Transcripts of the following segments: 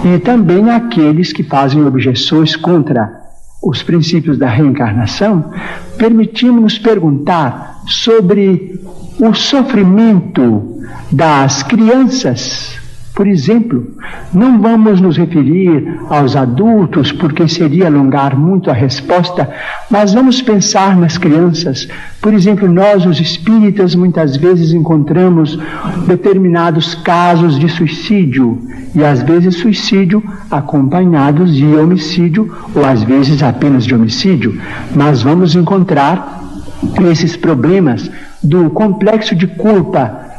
E também aqueles que fazem objeções contra os princípios da reencarnação, permitimos-nos perguntar sobre o sofrimento das crianças. Por exemplo, não vamos nos referir aos adultos, porque seria alongar muito a resposta, mas vamos pensar nas crianças. Por exemplo, nós, os espíritas, muitas vezes encontramos determinados casos de suicídio, e às vezes suicídio acompanhados de homicídio, ou às vezes apenas de homicídio. Mas vamos encontrar esses problemas do complexo de culpa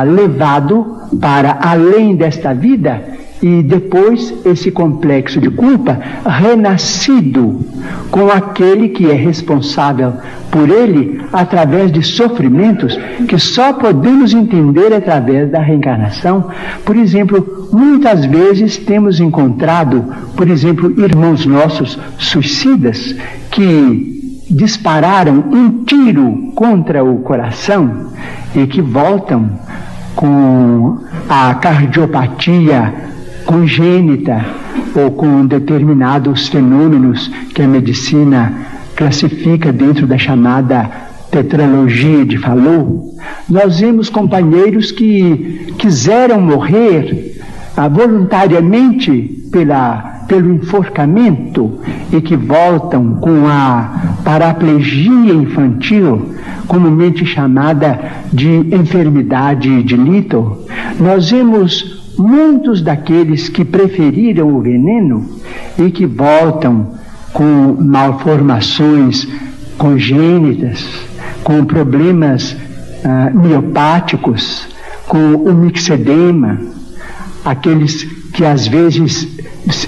levado para além desta vida, e depois esse complexo de culpa renascido com aquele que é responsável por ele através de sofrimentos que só podemos entender através da reencarnação. Por exemplo, muitas vezes temos encontrado, por exemplo, irmãos nossos suicidas que dispararam um tiro contra o coração e que voltam com a cardiopatia congênita ou com determinados fenômenos que a medicina classifica dentro da chamada tetralogia de Fallot. Nós vemos companheiros que quiseram morrer voluntariamente pelo enforcamento e que voltam com a paraplegia infantil, comumente chamada de enfermidade de Little. Nós vemos muitos daqueles que preferiram o veneno e que voltam com malformações congênitas, com problemas miopáticos, com o mixedema, aqueles que às vezes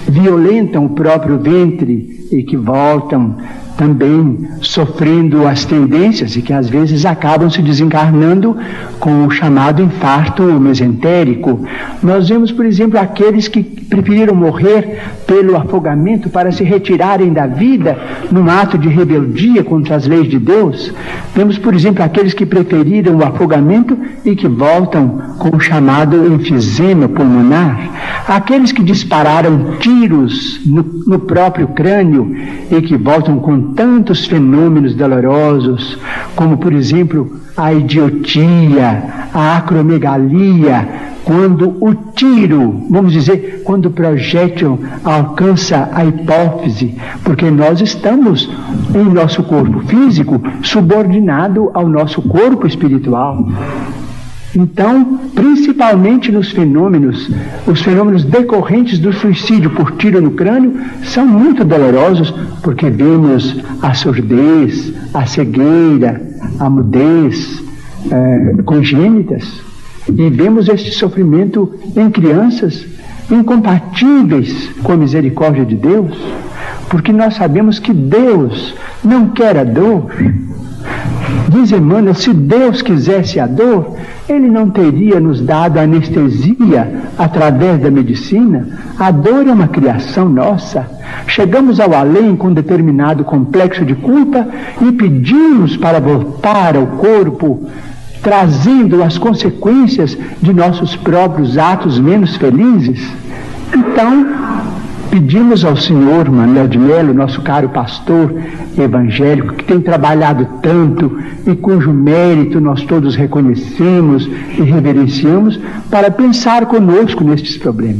violentam o próprio ventre e que voltam também sofrendo as tendências e que às vezes acabam se desencarnando com o chamado infarto mesentérico. Nós vemos, por exemplo, aqueles que preferiram morrer pelo afogamento para se retirarem da vida num ato de rebeldia contra as leis de Deus. Temos, por exemplo, aqueles que preferiram o afogamento e que voltam com o chamado enfisema pulmonar. Aqueles que dispararam tiros no próprio crânio e que voltam com tantos fenômenos dolorosos, como, por exemplo, a idiotia, a acromegalia, quando o tiro, vamos dizer, quando o projétil alcança a hipófise, porque nós estamos em nosso corpo físico subordinado ao nosso corpo espiritual. Então, principalmente nos fenômenos, os fenômenos decorrentes do suicídio por tiro no crânio são muito dolorosos, porque vemos a surdez, a cegueira, a mudez congênitas, e vemos este sofrimento em crianças incompatíveis com a misericórdia de Deus, porque nós sabemos que Deus não quer a dor. Diz Emmanuel, se Deus quisesse a dor, Ele não teria nos dado anestesia através da medicina. A dor é uma criação nossa. Chegamos ao além com determinado complexo de culpa e pedimos para voltar ao corpo, trazendo as consequências de nossos próprios atos menos felizes. Então, pedimos ao Senhor Manuel de Melo, nosso caro pastor evangélico, que tem trabalhado tanto e cujo mérito nós todos reconhecemos e reverenciamos, para pensar conosco nestes problemas.